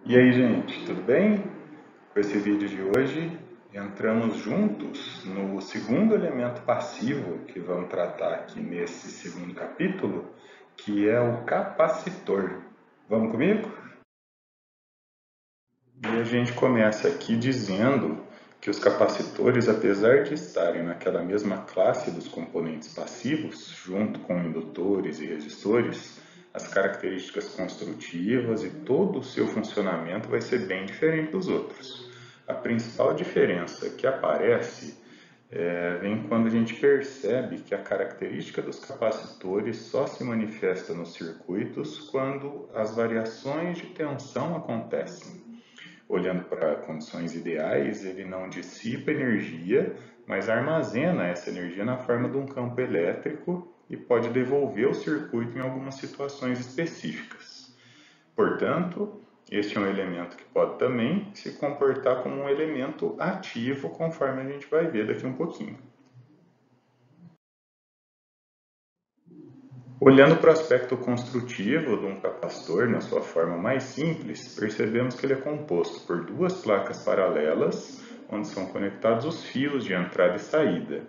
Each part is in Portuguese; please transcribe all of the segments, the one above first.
E aí, gente, tudo bem? Com esse vídeo de hoje, entramos juntos no segundo elemento passivo que vamos tratar aqui nesse segundo capítulo, que é o capacitor. Vamos comigo? E a gente começa aqui dizendo que os capacitores, apesar de estarem naquela mesma classe dos componentes passivos, junto com indutores e resistores, as características construtivas e todo o seu funcionamento vai ser bem diferente dos outros. A principal diferença que aparece vem quando a gente percebe que a característica dos capacitores só se manifesta nos circuitos quando as variações de tensão acontecem. Olhando para condições ideais, ele não dissipa energia, mas armazena essa energia na forma de um campo elétrico e pode devolver o circuito em algumas situações específicas. Portanto, este é um elemento que pode também se comportar como um elemento ativo, conforme a gente vai ver daqui um pouquinho. Olhando para o aspecto construtivo de um capacitor, na sua forma mais simples, percebemos que ele é composto por duas placas paralelas, onde são conectados os fios de entrada e saída.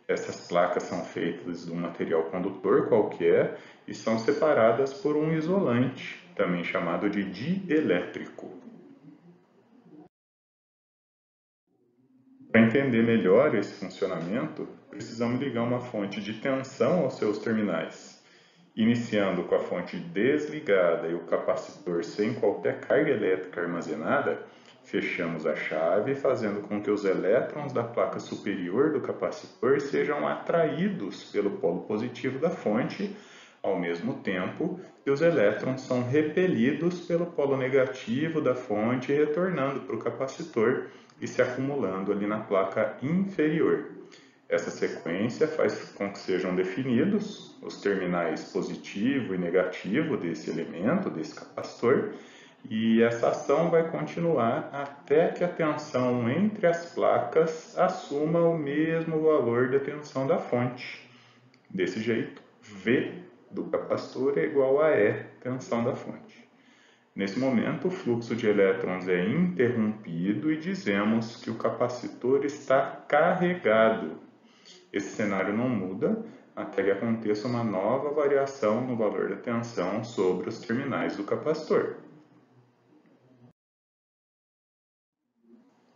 Essas placas são feitas de um material condutor qualquer e são separadas por um isolante, também chamado de dielétrico. Para entender melhor esse funcionamento, precisamos ligar uma fonte de tensão aos seus terminais. Iniciando com a fonte desligada e o capacitor sem qualquer carga elétrica armazenada, fechamos a chave, fazendo com que os elétrons da placa superior do capacitor sejam atraídos pelo polo positivo da fonte, ao mesmo tempo que os elétrons são repelidos pelo polo negativo da fonte, retornando para o capacitor e se acumulando ali na placa inferior. Essa sequência faz com que sejam definidos os terminais positivo e negativo desse elemento, desse capacitor, e essa ação vai continuar até que a tensão entre as placas assuma o mesmo valor da tensão da fonte. Desse jeito, V do capacitor é igual a E, tensão da fonte. Nesse momento, o fluxo de elétrons é interrompido e dizemos que o capacitor está carregado. Esse cenário não muda até que aconteça uma nova variação no valor da tensão sobre os terminais do capacitor.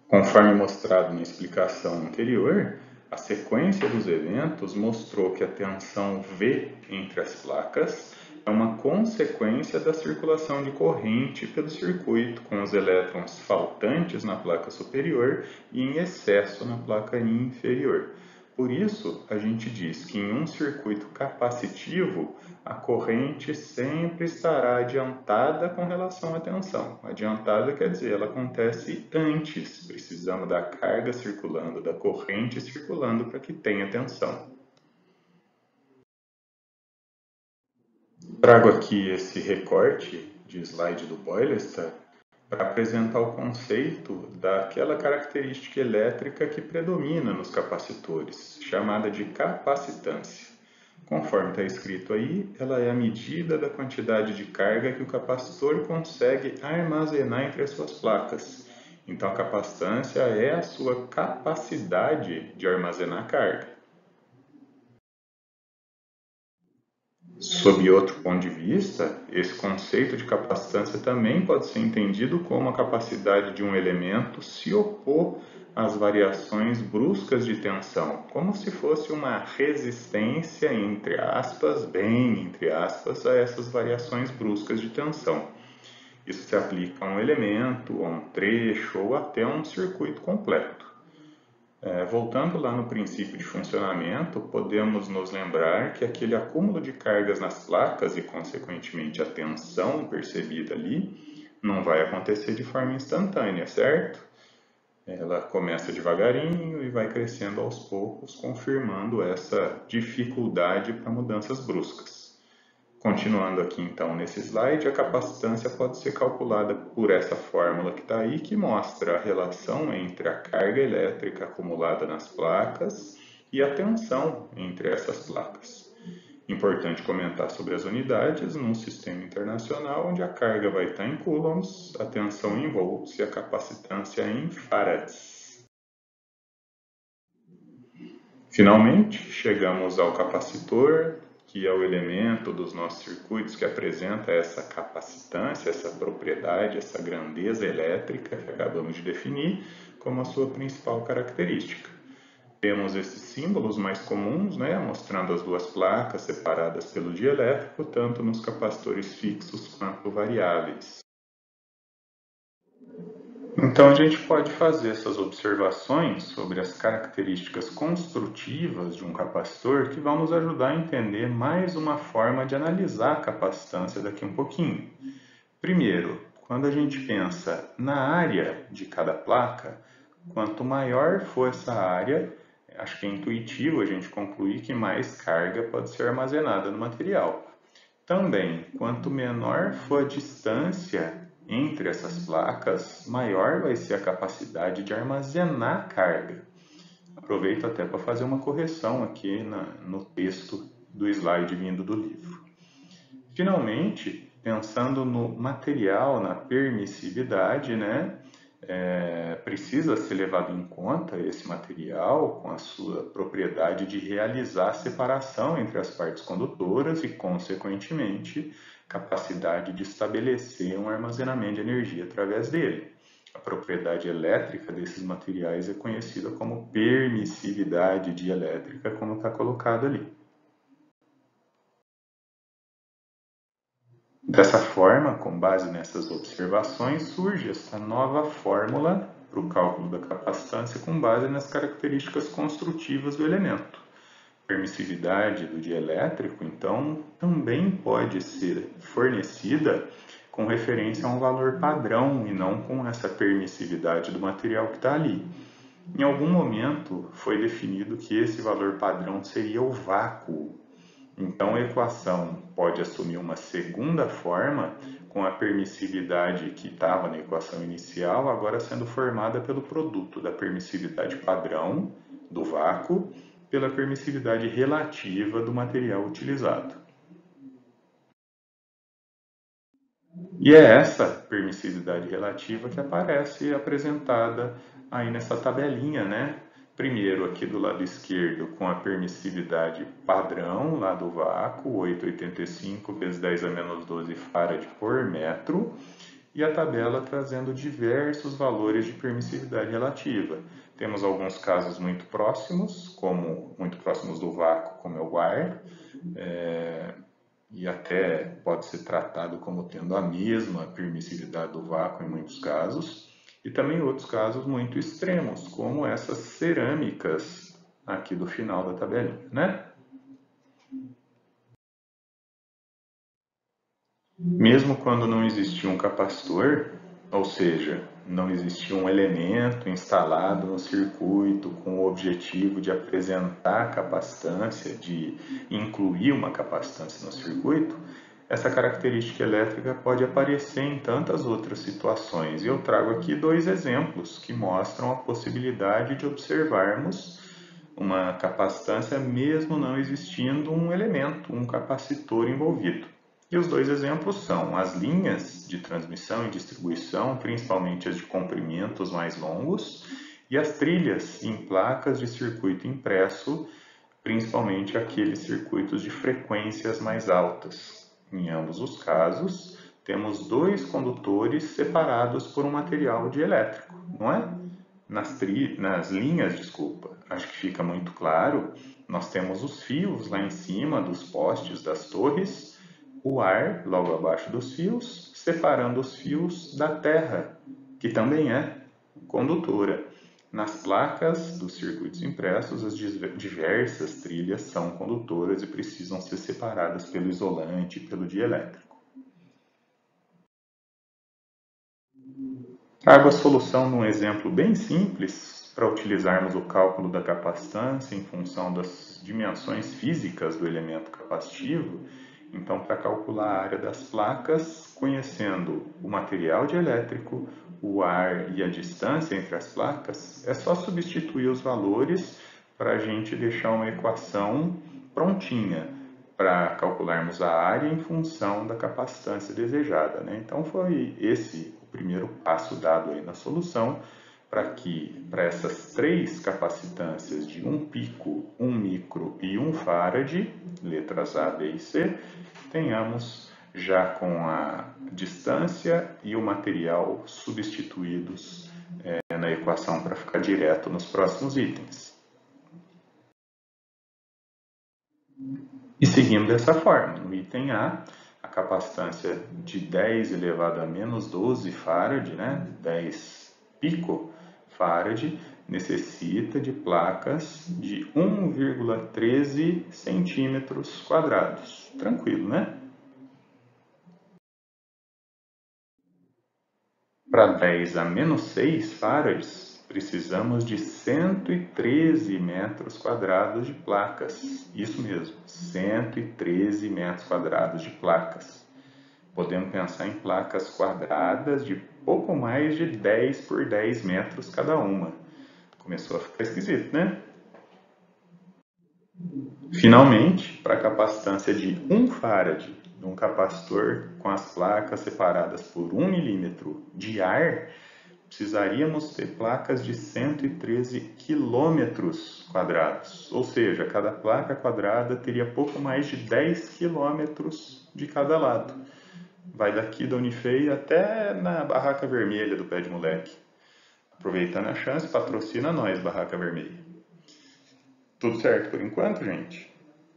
Conforme mostrado na explicação anterior, a sequência dos eventos mostrou que a tensão V entre as placas é uma consequência da circulação de corrente pelo circuito, com os elétrons faltantes na placa superior e em excesso na placa inferior. Por isso, a gente diz que em um circuito capacitivo, a corrente sempre estará adiantada com relação à tensão. Adiantada quer dizer, ela acontece antes, precisamos da carga circulando, da corrente circulando para que tenha tensão. Trago aqui esse recorte de slide do Boylestad para apresentar o conceito daquela característica elétrica que predomina nos capacitores, chamada de capacitância. Conforme está escrito aí, ela é a medida da quantidade de carga que o capacitor consegue armazenar entre as suas placas. Então, a capacitância é a sua capacidade de armazenar carga. Sob outro ponto de vista, esse conceito de capacitância também pode ser entendido como a capacidade de um elemento se opor às variações bruscas de tensão, como se fosse uma resistência, entre aspas, bem entre aspas, a essas variações bruscas de tensão. Isso se aplica a um elemento, a um trecho ou até a um circuito completo. Voltando lá no princípio de funcionamento, podemos nos lembrar que aquele acúmulo de cargas nas placas e, consequentemente, a tensão percebida ali, não vai acontecer de forma instantânea, certo? Ela começa devagarinho e vai crescendo aos poucos, confirmando essa dificuldade para mudanças bruscas. Continuando aqui então nesse slide, a capacitância pode ser calculada por essa fórmula que está aí, que mostra a relação entre a carga elétrica acumulada nas placas e a tensão entre essas placas. Importante comentar sobre as unidades num sistema internacional onde a carga vai estar em coulombs, a tensão em volts e a capacitância em farads. Finalmente, chegamos ao capacitor, que é o elemento dos nossos circuitos que apresenta essa capacitância, essa propriedade, essa grandeza elétrica que acabamos de definir como a sua principal característica. Temos esses símbolos mais comuns, mostrando as duas placas separadas pelo dielétrico, tanto nos capacitores fixos quanto variáveis. Então, a gente pode fazer essas observações sobre as características construtivas de um capacitor que vão nos ajudar a entender mais uma forma de analisar a capacitância daqui um pouquinho. Primeiro, quando a gente pensa na área de cada placa, quanto maior for essa área, acho que é intuitivo a gente concluir que mais carga pode ser armazenada no material. Também, quanto menor for a distância entre essas placas, maior vai ser a capacidade de armazenar carga. Aproveito até para fazer uma correção aqui no texto do slide vindo do livro. Finalmente, pensando no material, na permissividade, precisa ser levado em conta esse material com a sua propriedade de realizar a separação entre as partes condutoras e, consequentemente, capacidade de estabelecer um armazenamento de energia através dele. A propriedade elétrica desses materiais é conhecida como permissividade dielétrica, como está colocado ali. Dessa forma, com base nessas observações, surge essa nova fórmula para o cálculo da capacitância com base nas características construtivas do elemento. A permissividade do dielétrico, então, também pode ser fornecida com referência a um valor padrão e não com essa permissividade do material que está ali. Em algum momento foi definido que esse valor padrão seria o vácuo. Então, a equação pode assumir uma segunda forma, com a permissividade que estava na equação inicial, agora sendo formada pelo produto da permissividade padrão, do vácuo, pela permissividade relativa do material utilizado. E é essa permissividade relativa que aparece apresentada aí nessa tabelinha, Primeiro, aqui do lado esquerdo, com a permissividade padrão, lá do vácuo, 8,85 vezes 10 a menos 12 farad por metro, e a tabela trazendo diversos valores de permissividade relativa. Temos alguns casos muito próximos do vácuo, como é o ar, e até pode ser tratado como tendo a mesma permissividade do vácuo em muitos casos. E também outros casos muito extremos, como essas cerâmicas aqui do final da tabelinha, Mesmo quando não existia um capacitor, ou seja, não existia um elemento instalado no circuito com o objetivo de apresentar capacitância, de incluir uma capacitância no circuito, essa característica elétrica pode aparecer em tantas outras situações. E eu trago aqui dois exemplos que mostram a possibilidade de observarmos uma capacitância mesmo não existindo um elemento, um capacitor envolvido. E os dois exemplos são as linhas de transmissão e distribuição, principalmente as de comprimentos mais longos, e as trilhas em placas de circuito impresso, principalmente aqueles circuitos de frequências mais altas. Em ambos os casos, temos dois condutores separados por um material dielétrico, não é? Nas linhas, acho que fica muito claro, nós temos os fios lá em cima dos postes das torres, o ar logo abaixo dos fios, separando os fios da terra, que também é condutora. Nas placas dos circuitos impressos, as diversas trilhas são condutoras e precisam ser separadas pelo isolante e pelo dielétrico. Trago a solução num exemplo bem simples para utilizarmos o cálculo da capacitância em função das dimensões físicas do elemento capacitivo. Então, para calcular a área das placas, conhecendo o material dielétrico, o ar e a distância entre as placas, é só substituir os valores para a gente deixar uma equação prontinha para calcularmos a área em função da capacitância desejada, né? Então foi esse o primeiro passo dado aí na solução, para essas três capacitâncias de 1 pico, 1 micro e 1 farad, letras A, B e C, tenhamos já com a distância e o material substituídos na equação para ficar direto nos próximos itens. E seguindo dessa forma, no item A, a capacitância de 10 elevado a menos 12 farad, né, 10 picofarad, necessita de placas de 1,13 centímetros quadrados. Tranquilo, né? Para 10 a menos 6 farads, precisamos de 113 metros quadrados de placas. Isso mesmo, 113 metros quadrados de placas. Podemos pensar em placas quadradas de pouco mais de 10 por 10 metros cada uma. Começou a ficar esquisito, né? Finalmente, para a capacitância de 1 farad de um capacitor com as placas separadas por 1 milímetro de ar, precisaríamos ter placas de 113 quilômetros quadrados, ou seja, cada placa quadrada teria pouco mais de 10 quilômetros de cada lado. Vai daqui da Unifei até na Barraca Vermelha do Pé de Moleque. Aproveitando a chance, patrocina nós, Barraca Vermelha. Tudo certo por enquanto, gente?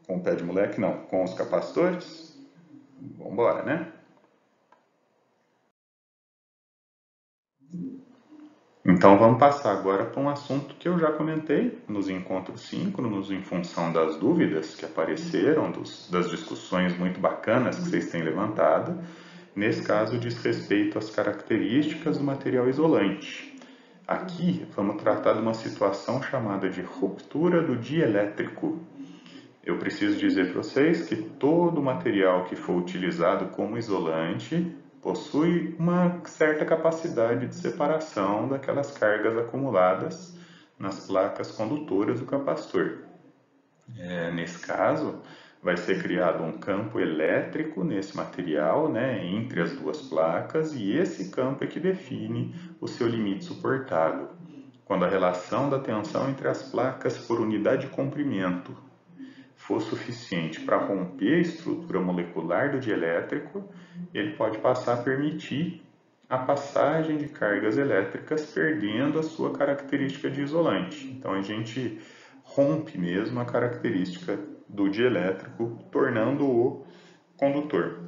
Com o Pé de Moleque não, com os capacitores? Vamos embora, né? Então vamos passar agora para um assunto que eu já comentei nos encontros síncronos, em função das dúvidas que apareceram, das discussões muito bacanas que vocês têm levantado. Nesse caso, diz respeito às características do material isolante. Aqui vamos tratar de uma situação chamada de ruptura do dielétrico. Eu preciso dizer para vocês que todo material que for utilizado como isolante possui uma certa capacidade de separação daquelas cargas acumuladas nas placas condutoras do capacitor. Nesse caso, vai ser criado um campo elétrico nesse material, né, entre as duas placas, e esse campo é que define o seu limite suportável. Quando a relação da tensão entre as placas por unidade de comprimento for suficiente para romper a estrutura molecular do dielétrico, ele pode passar a permitir a passagem de cargas elétricas perdendo a sua característica de isolante. Então a gente rompe mesmo a característica do dielétrico, tornando-o condutor.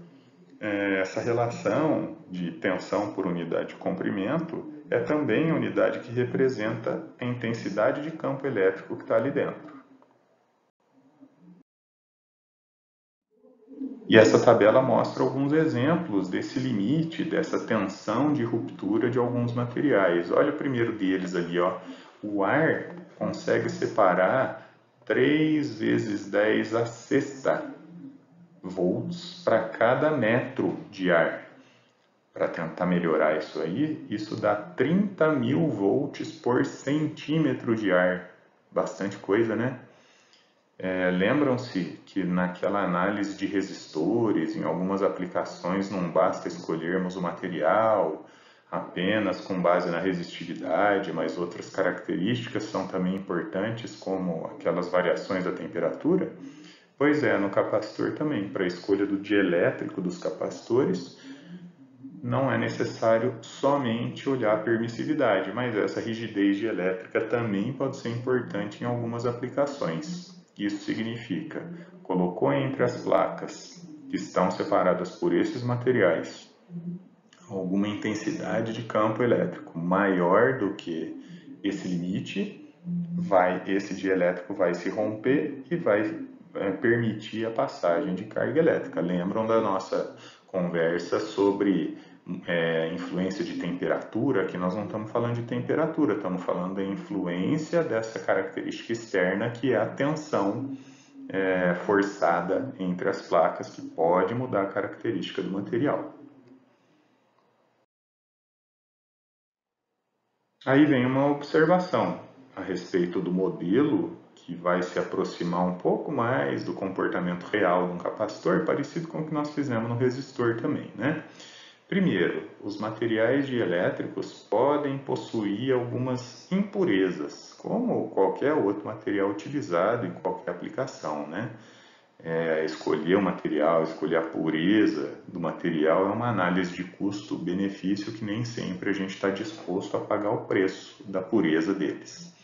Essa relação de tensão por unidade de comprimento é também a unidade que representa a intensidade de campo elétrico que está ali dentro. E essa tabela mostra alguns exemplos desse limite, dessa tensão de ruptura de alguns materiais. Olha o primeiro deles ali, ó. O ar consegue separar 3 vezes 10 a sexta volts para cada metro de ar. Para tentar melhorar isso aí, isso dá 30.000 volts por centímetro de ar. Bastante coisa, né? Lembram-se que naquela análise de resistores, em algumas aplicações não basta escolhermos o material apenas com base na resistividade, mas outras características são também importantes, como aquelas variações da temperatura? Pois é, no capacitor também, para a escolha do dielétrico dos capacitores, não é necessário somente olhar a permissividade, mas essa rigidez dielétrica também pode ser importante em algumas aplicações. Isso significa, colocou entre as placas que estão separadas por esses materiais alguma intensidade de campo elétrico maior do que esse limite, esse dielétrico vai se romper e vai permitir a passagem de carga elétrica. Lembram da nossa conversa sobre influência de temperatura? Aqui nós não estamos falando de temperatura, estamos falando da influência dessa característica externa que é a tensão forçada entre as placas, que pode mudar a característica do material. Aí vem uma observação a respeito do modelo que vai se aproximar um pouco mais do comportamento real de um capacitor, parecido com o que nós fizemos no resistor também, né? Primeiro, os materiais dielétricos podem possuir algumas impurezas, como qualquer outro material utilizado em qualquer aplicação, né? Escolher o material, escolher a pureza do material é uma análise de custo-benefício que nem sempre a gente está disposto a pagar o preço da pureza deles.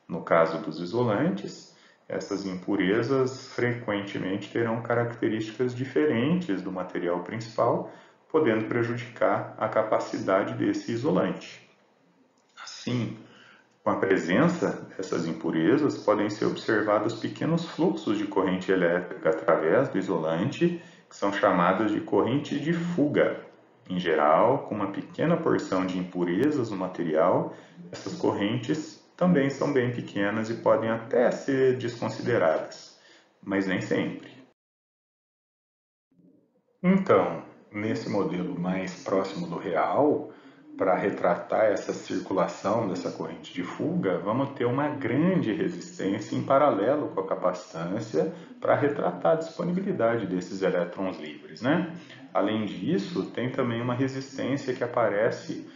No caso dos isolantes, essas impurezas frequentemente terão características diferentes do material principal, podendo prejudicar a capacidade desse isolante. Assim, com a presença dessas impurezas, podem ser observados pequenos fluxos de corrente elétrica através do isolante, que são chamados de corrente de fuga. Em geral, com uma pequena porção de impurezas no material, essas correntes também são bem pequenas e podem até ser desconsideradas, mas nem sempre. Então, nesse modelo mais próximo do real, para retratar essa circulação dessa corrente de fuga, vamos ter uma grande resistência em paralelo com a capacitância para retratar a disponibilidade desses elétrons livres, né? Além disso, tem também uma resistência que aparece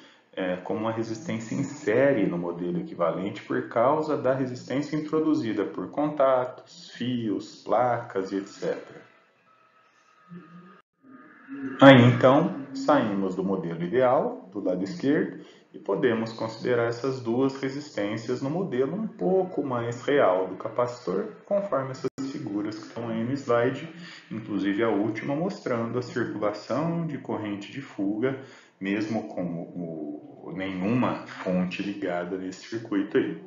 como uma resistência em série no modelo equivalente por causa da resistência introduzida por contatos, fios, placas e etc. Aí então, saímos do modelo ideal, do lado esquerdo, e podemos considerar essas duas resistências no modelo um pouco mais real do capacitor, conforme essas figuras que estão aí no slide, inclusive a última mostrando a circulação de corrente de fuga, mesmo com nenhuma fonte ligada nesse circuito aí.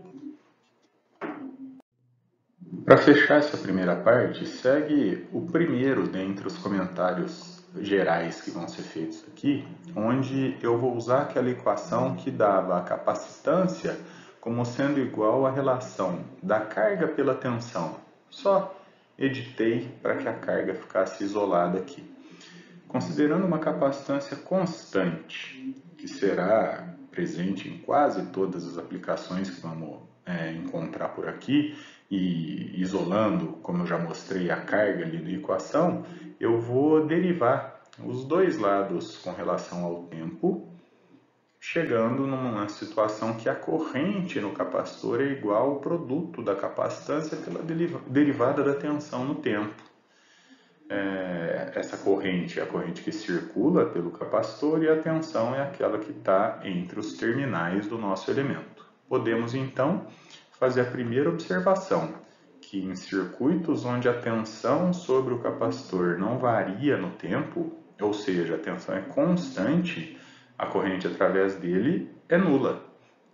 Para fechar essa primeira parte, segue o primeiro dentre os comentários gerais que vão ser feitos aqui, onde eu vou usar aquela equação que dava a capacitância como sendo igual à relação da carga pela tensão. Só editei para que a carga ficasse isolada aqui. Considerando uma capacitância constante, que será presente em quase todas as aplicações que vamos encontrar por aqui, e isolando, como eu já mostrei, a carga ali da equação, eu vou derivar os dois lados com relação ao tempo, chegando numa situação que a corrente no capacitor é igual ao produto da capacitância pela derivada da tensão no tempo. Essa corrente é a corrente que circula pelo capacitor e a tensão é aquela que está entre os terminais do nosso elemento. Podemos então fazer a primeira observação, que em circuitos onde a tensão sobre o capacitor não varia no tempo, ou seja, a tensão é constante, a corrente através dele é nula.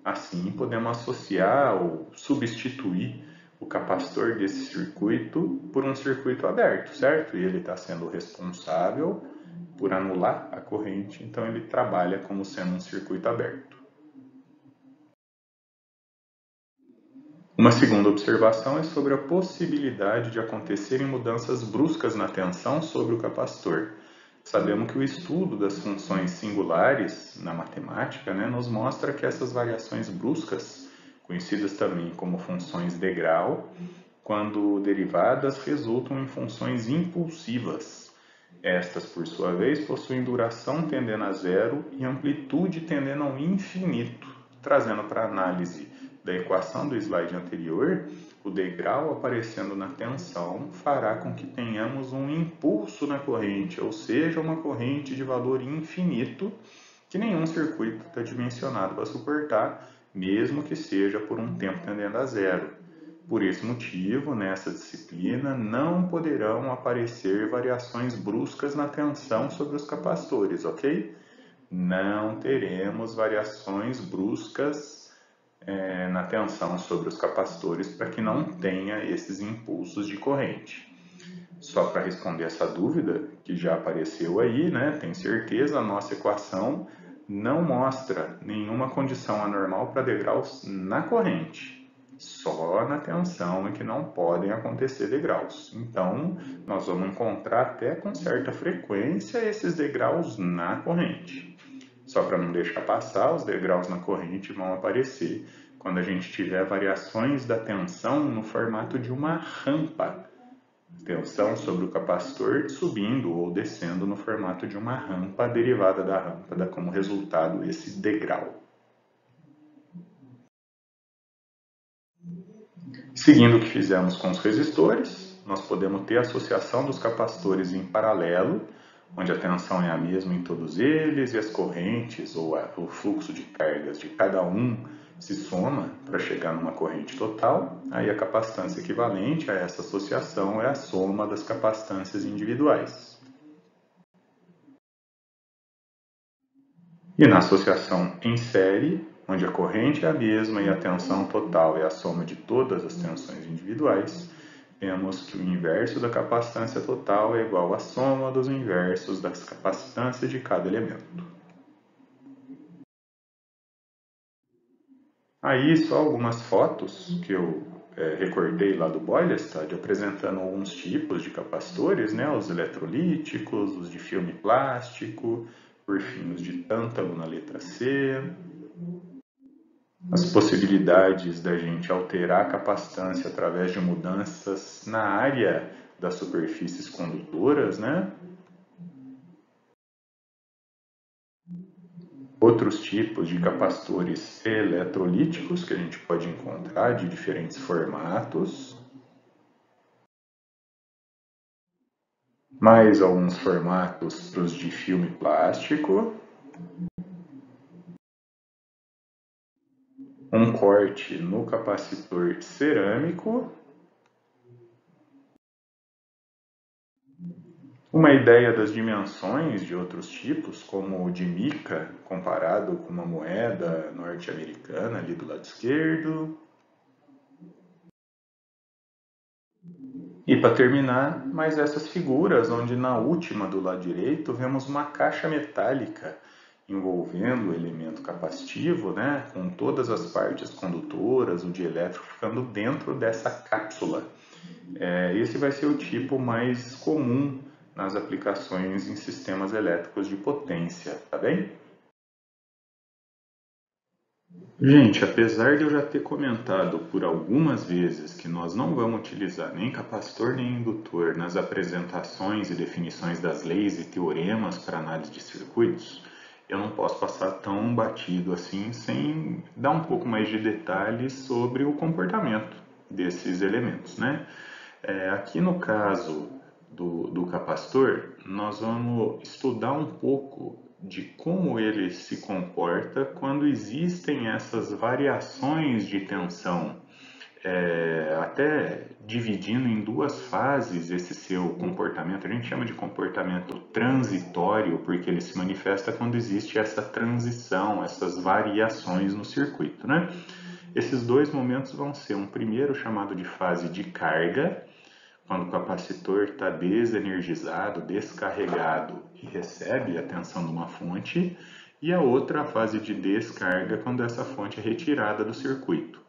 Assim, podemos associar ou substituir o capacitor desse circuito por um circuito aberto, certo? E ele está sendo responsável por anular a corrente, então ele trabalha como sendo um circuito aberto. Uma segunda observação é sobre a possibilidade de acontecerem mudanças bruscas na tensão sobre o capacitor. Sabemos que o estudo das funções singulares na matemática nos mostra que essas variações bruscas, conhecidas também como funções de grau, quando derivadas, resultam em funções impulsivas. Estas, por sua vez, possuem duração tendendo a zero e amplitude tendendo ao infinito, trazendo para a análise da equação do slide anterior, o degrau aparecendo na tensão fará com que tenhamos um impulso na corrente, ou seja, uma corrente de valor infinito que nenhum circuito está dimensionado para suportar, mesmo que seja por um tempo tendendo a zero. Por esse motivo, nessa disciplina, não poderão aparecer variações bruscas na tensão sobre os capacitores, ok? Não teremos variações bruscas na tensão sobre os capacitores para que não tenha esses impulsos de corrente. Só para responder essa dúvida que já apareceu aí, tem certeza, a nossa equação não mostra nenhuma condição anormal para degraus na corrente. Só na tensão é que não podem acontecer degraus. Então, nós vamos encontrar até com certa frequência esses degraus na corrente. Só para não deixar passar, os degraus na corrente vão aparecer quando a gente tiver variações da tensão no formato de uma rampa. Tensão sobre o capacitor subindo ou descendo no formato de uma rampa derivada da rampa, dá como resultado esse degrau. Seguindo o que fizemos com os resistores, nós podemos ter a associação dos capacitores em paralelo, onde a tensão é a mesma em todos eles e as correntes ou o fluxo de cargas de cada um se soma para chegar numa corrente total. Aí a capacitância equivalente a essa associação é a soma das capacitâncias individuais. E na associação em série, onde a corrente é a mesma e a tensão total é a soma de todas as tensões individuais, temos que o inverso da capacitância total é igual à soma dos inversos das capacitâncias de cada elemento. Aí só algumas fotos que eu recortei lá do Boylestad, apresentando alguns tipos de capacitores, né? Os eletrolíticos, os de filme plástico, por fim os de tântalo na letra C. As possibilidades da gente alterar a capacitância através de mudanças na área das superfícies condutoras, né? Outros tipos de capacitores eletrolíticos que a gente pode encontrar de diferentes formatos. Mais alguns formatos para os de filme plástico. Um corte no capacitor cerâmico. Uma ideia das dimensões de outros tipos, como o de mica, comparado com uma moeda norte-americana ali do lado esquerdo. E para terminar, mais essas figuras, onde na última do lado direito vemos uma caixa metálica envolvendo o elemento capacitivo, né, com todas as partes condutoras, o dielétrico ficando dentro dessa cápsula. Esse vai ser o tipo mais comum nas aplicações em sistemas elétricos de potência, tá bem? Gente, apesar de eu já ter comentado por algumas vezes que nós não vamos utilizar nem capacitor nem indutor nas apresentações e definições das leis e teoremas para análise de circuitos, eu não posso passar tão batido assim sem dar um pouco mais de detalhes sobre o comportamento desses elementos, né? Aqui no caso do capacitor, nós vamos estudar um pouco de como ele se comporta quando existem essas variações de tensão, até dividindo em duas fases esse seu comportamento. A gente chama de comportamento transitório porque ele se manifesta quando existe essa transição, essas variações no circuito, né? Esses dois momentos vão ser um primeiro chamado de fase de carga, quando o capacitor está desenergizado, descarregado e recebe a tensão de uma fonte, e a outra, a fase de descarga, quando essa fonte é retirada do circuito.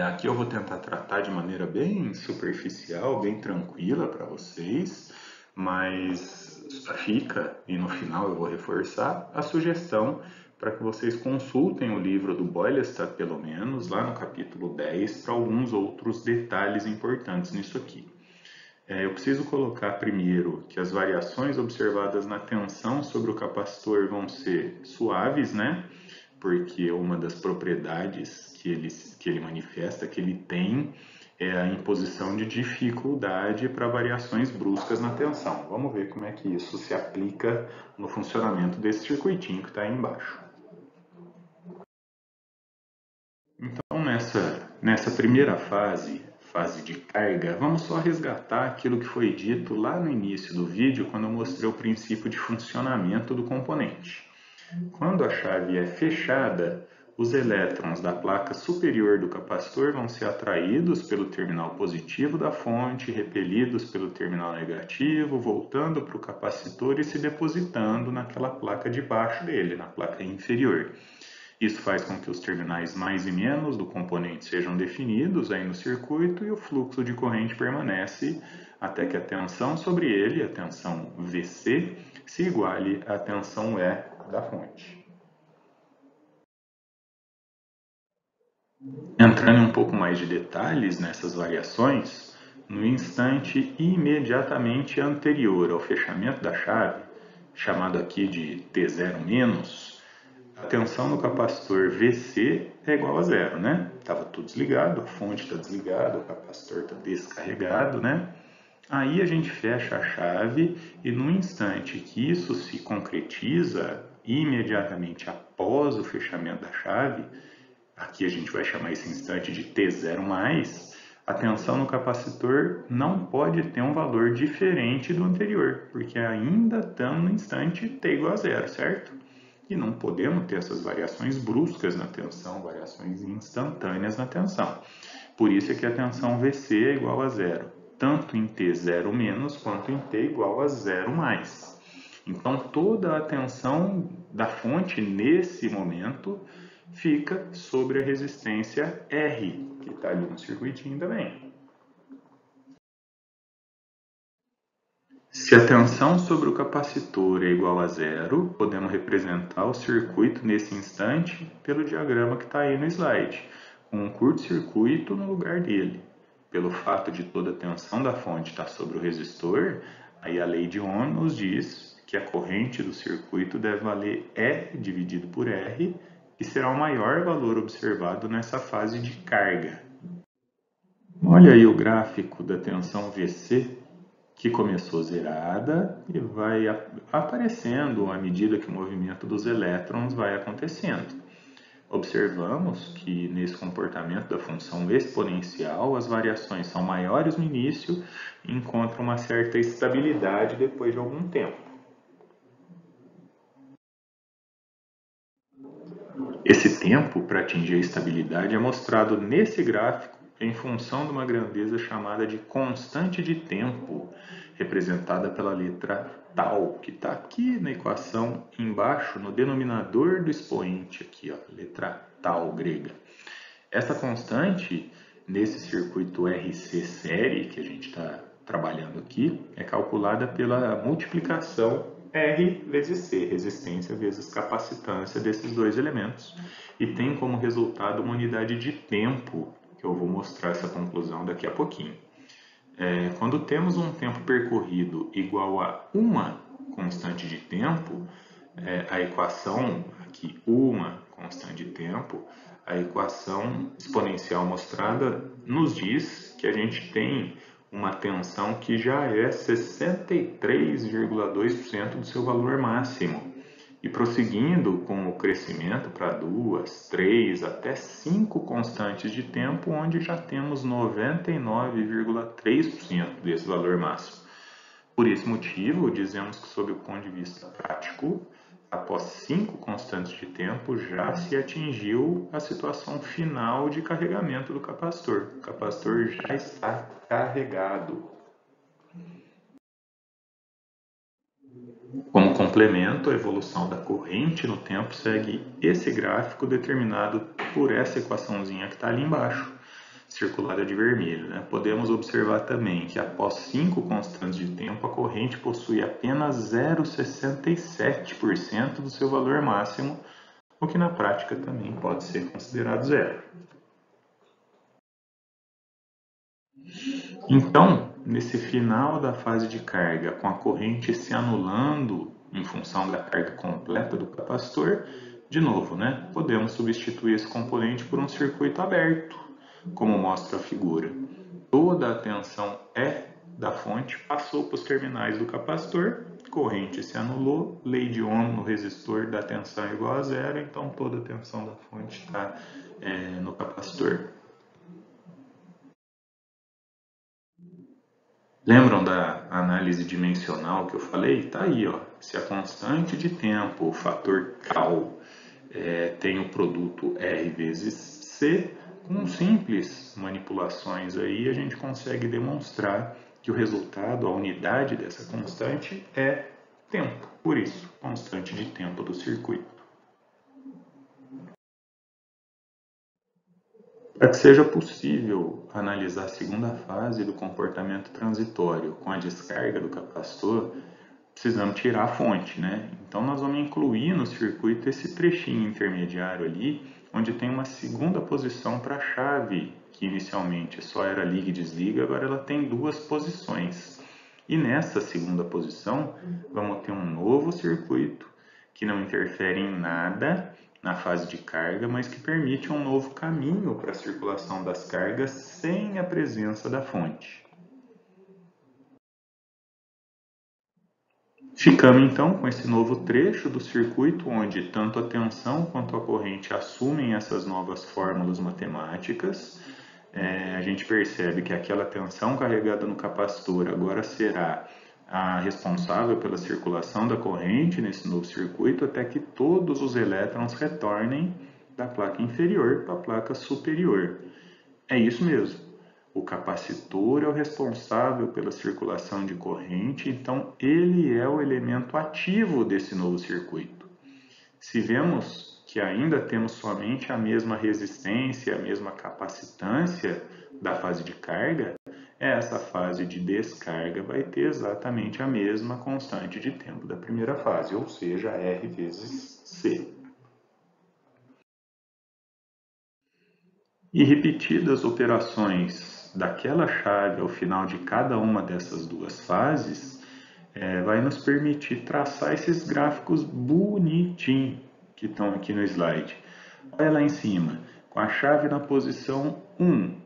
Aqui eu vou tentar tratar de maneira bem superficial, bem tranquila para vocês, mas fica, e no final eu vou reforçar, a sugestão para que vocês consultem o livro do Boylestad, pelo menos, lá no capítulo 10, para alguns outros detalhes importantes nisso aqui. Eu preciso colocar primeiro que as variações observadas na tensão sobre o capacitor vão ser suaves, né? Porque uma das propriedades que ele manifesta, que ele tem, é a imposição de dificuldade para variações bruscas na tensão. Vamos ver como é que isso se aplica no funcionamento desse circuitinho que está aí embaixo. Então, nessa primeira fase de carga, vamos só resgatar aquilo que foi dito lá no início do vídeo, quando eu mostrei o princípio de funcionamento do componente. Quando a chave é fechada, os elétrons da placa superior do capacitor vão ser atraídos pelo terminal positivo da fonte, repelidos pelo terminal negativo, voltando para o capacitor e se depositando naquela placa de baixo dele, na placa inferior. Isso faz com que os terminais mais e menos do componente sejam definidos aí no circuito e o fluxo de corrente permanece até que a tensão sobre ele, a tensão VC, se iguale à tensão E da fonte. Entrando em um pouco mais de detalhes nessas variações, no instante imediatamente anterior ao fechamento da chave, chamado aqui de T0-, a tensão no capacitor VC é igual a zero, né? Estava tudo desligado, a fonte está desligada, o capacitor está descarregado, né? Aí a gente fecha a chave e no instante que isso se concretiza, imediatamente após o fechamento da chave, aqui a gente vai chamar esse instante de T0+, a tensão no capacitor não pode ter um valor diferente do anterior, porque ainda estamos no instante T igual a zero, certo? E não podemos ter essas variações bruscas na tensão, variações instantâneas na tensão. Por isso é que a tensão VC é igual a zero, tanto em T0- quanto em T igual a 0+. Então toda a tensão da fonte nesse momento fica sobre a resistência R, que está ali no circuitinho também. Se a tensão sobre o capacitor é igual a zero, podemos representar o circuito nesse instante pelo diagrama que está aí no slide, com um curto-circuito no lugar dele. Pelo fato de toda a tensão da fonte estar sobre o resistor, aí a lei de Ohm nos diz que a corrente do circuito deve valer E dividido por R, que será o maior valor observado nessa fase de carga. Olha aí o gráfico da tensão VC, que começou zerada e vai aparecendo à medida que o movimento dos elétrons vai acontecendo. Observamos que nesse comportamento da função exponencial, as variações são maiores no início e encontram uma certa estabilidade depois de algum tempo. Esse tempo para atingir a estabilidade é mostrado nesse gráfico em função de uma grandeza chamada de constante de tempo, representada pela letra τ, que está aqui na equação embaixo, no denominador do expoente, aqui, ó, letra τ grega. Essa constante, nesse circuito RC série que a gente está trabalhando aqui, é calculada pela multiplicação R vezes C, resistência vezes capacitância desses dois elementos, e tem como resultado uma unidade de tempo, que eu vou mostrar essa conclusão daqui a pouquinho. Quando temos um tempo percorrido igual a uma constante de tempo, a equação aqui, uma constante de tempo, a equação exponencial mostrada nos diz que a gente tem uma tensão que já é 63,2% do seu valor máximo. E prosseguindo com o crescimento para 2, 3, até 5 constantes de tempo, onde já temos 99,3% desse valor máximo. Por esse motivo, dizemos que, sob o ponto de vista prático, após 5 constantes de tempo, já se atingiu a situação final de carregamento do capacitor. O capacitor já está carregado. Como complemento, a evolução da corrente no tempo segue esse gráfico determinado por essa equaçãozinha que está ali embaixo, circulada de vermelho, né? Podemos observar também que após 5 constantes de tempo, a corrente possui apenas 0,67% do seu valor máximo, o que na prática também pode ser considerado zero. Então, nesse final da fase de carga, com a corrente se anulando em função da carga completa do capacitor, de novo, né, podemos substituir esse componente por um circuito aberto, como mostra a figura. Toda a tensão E da fonte passou para os terminais do capacitor, corrente se anulou, lei de Ohm no resistor da tensão é igual a zero, então toda a tensão da fonte está no capacitor. Lembram da análise dimensional que eu falei? Está aí, ó. Se a constante de tempo, o fator τ, tem o produto R vezes C, com simples manipulações aí a gente consegue demonstrar que o resultado, a unidade dessa constante é tempo. Por isso, constante de tempo do circuito. Para que seja possível analisar a segunda fase do comportamento transitório com a descarga do capacitor, precisamos tirar a fonte, né? Então nós vamos incluir no circuito esse trechinho intermediário ali, onde tem uma segunda posição para a chave, que inicialmente só era liga e desliga, agora ela tem duas posições. E nessa segunda posição, vamos ter um novo circuito que não interfere em nada na fase de carga, mas que permite um novo caminho para a circulação das cargas sem a presença da fonte. Ficamos então com esse novo trecho do circuito, onde tanto a tensão quanto a corrente assumem essas novas fórmulas matemáticas. A gente percebe que aquela tensão carregada no capacitor agora será a responsável pela circulação da corrente nesse novo circuito, até que todos os elétrons retornem da placa inferior para a placa superior. É isso mesmo. O capacitor é o responsável pela circulação de corrente, então ele é o elemento ativo desse novo circuito. Se vemos que ainda temos somente a mesma resistência, a mesma capacitância da fase de carga, essa fase de descarga vai ter exatamente a mesma constante de tempo da primeira fase, ou seja, R vezes C. E repetidas operações daquela chave ao final de cada uma dessas duas fases, vai nos permitir traçar esses gráficos bonitinhos que estão aqui no slide. Olha lá em cima, com a chave na posição 1,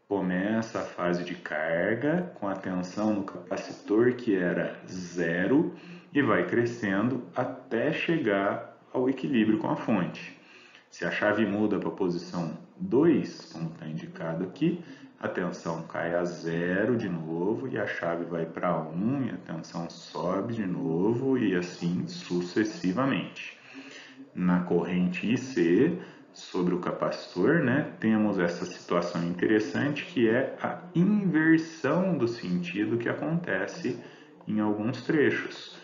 começa a fase de carga com a tensão no capacitor que era 0 e vai crescendo até chegar ao equilíbrio com a fonte. Se a chave muda para a posição 2, como está indicado aqui, a tensão cai a 0 de novo e a chave vai para 1 e a tensão sobe de novo e assim sucessivamente. Na corrente IC, sobre o capacitor, temos essa situação interessante que é a inversão do sentido que acontece em alguns trechos.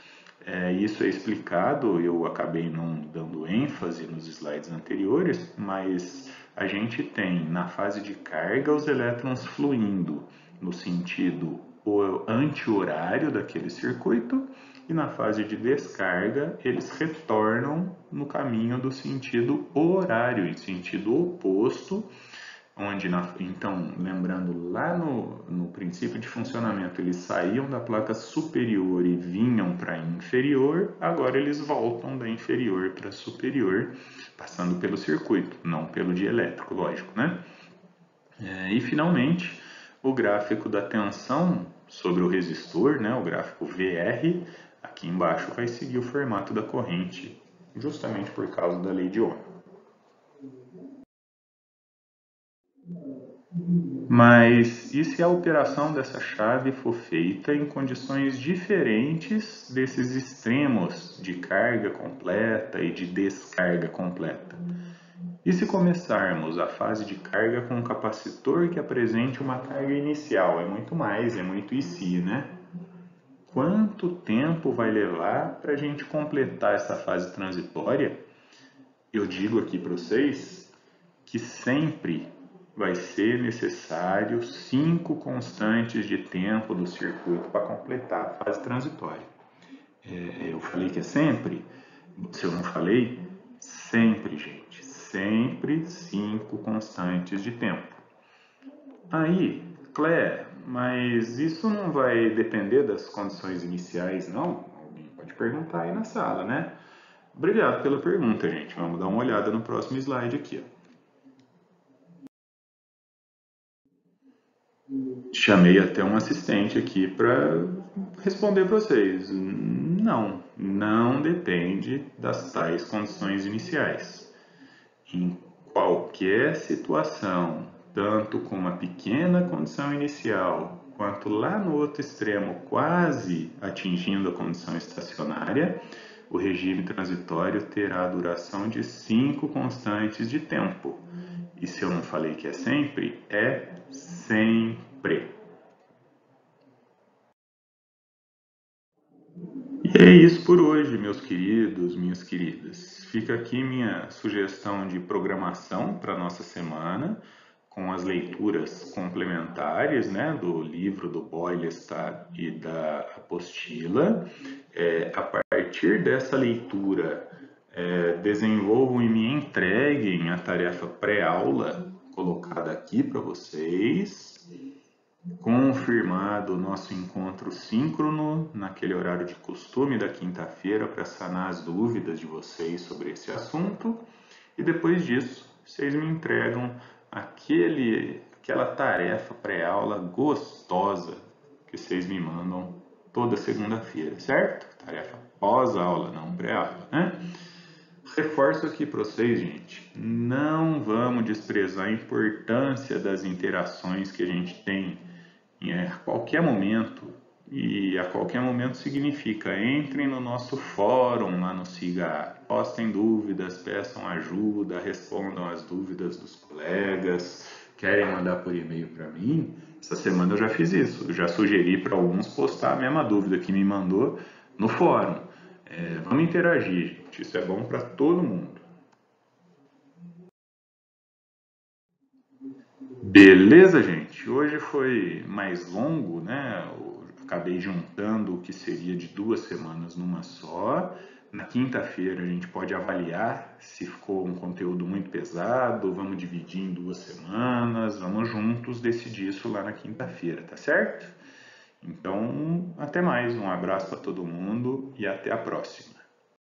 Isso é explicado, eu acabei não dando ênfase nos slides anteriores, mas a gente tem na fase de carga os elétrons fluindo no sentido anti-horário daquele circuito e na fase de descarga eles retornam no caminho do sentido horário, em sentido oposto, onde, então, lembrando lá no princípio de funcionamento, eles saíam da placa superior e vinham para a inferior, agora eles voltam da inferior para a superior, passando pelo circuito, não pelo dielétrico, lógico, E, finalmente, o gráfico da tensão sobre o resistor, o gráfico VR, aqui embaixo vai seguir o formato da corrente, justamente por causa da lei de Ohm. Mas e se a operação dessa chave for feita em condições diferentes desses extremos de carga completa e de descarga completa? E se começarmos a fase de carga com um capacitor que apresente uma carga inicial? É muito mais, é muito IC, Quanto tempo vai levar para a gente completar essa fase transitória? Eu digo aqui para vocês que sempre vai ser necessário 5 constantes de tempo do circuito para completar a fase transitória. Eu falei que é sempre? Se eu não falei, sempre, gente. Sempre 5 constantes de tempo. Aí, Clé, mas isso não vai depender das condições iniciais, não? Alguém pode perguntar aí na sala, Obrigado pela pergunta, gente. Vamos dar uma olhada no próximo slide aqui, Chamei até um assistente aqui para responder para vocês. Não depende das tais condições iniciais. Em qualquer situação, tanto com uma pequena condição inicial, quanto lá no outro extremo, quase atingindo a condição estacionária, o regime transitório terá a duração de 5 constantes de tempo. E se eu não falei que é sempre, é sempre. E é isso por hoje, meus queridos, minhas queridas. Fica aqui minha sugestão de programação para a nossa semana, com as leituras complementares, do livro do Boylestad e da apostila. A partir dessa leitura, desenvolvam e me entreguem a tarefa pré-aula colocada aqui para vocês. Confirmado o nosso encontro síncrono naquele horário de costume da quinta-feira para sanar as dúvidas de vocês sobre esse assunto. E depois disso, vocês me entregam aquela tarefa pré-aula gostosa que vocês me mandam toda segunda-feira, certo? Tarefa pós-aula, não pré-aula, né? Reforço aqui para vocês, gente, não vamos desprezar a importância das interações que a gente tem a qualquer momento, e a qualquer momento significa entrem no nosso fórum lá no SIGA, postem dúvidas, peçam ajuda, respondam as dúvidas dos colegas, querem mandar por e-mail para mim? Essa semana eu já fiz isso, eu já sugeri para alguns postar a mesma dúvida que me mandou no fórum. Vamos interagir, gente, isso é bom para todo mundo. Beleza, gente? Hoje foi mais longo, né? Eu acabei juntando o que seria de 2 semanas numa só. Na quinta-feira a gente pode avaliar se ficou um conteúdo muito pesado, vamos dividir em 2 semanas, vamos juntos decidir isso lá na quinta-feira, tá certo? Então, até mais, um abraço para todo mundo e até a próxima.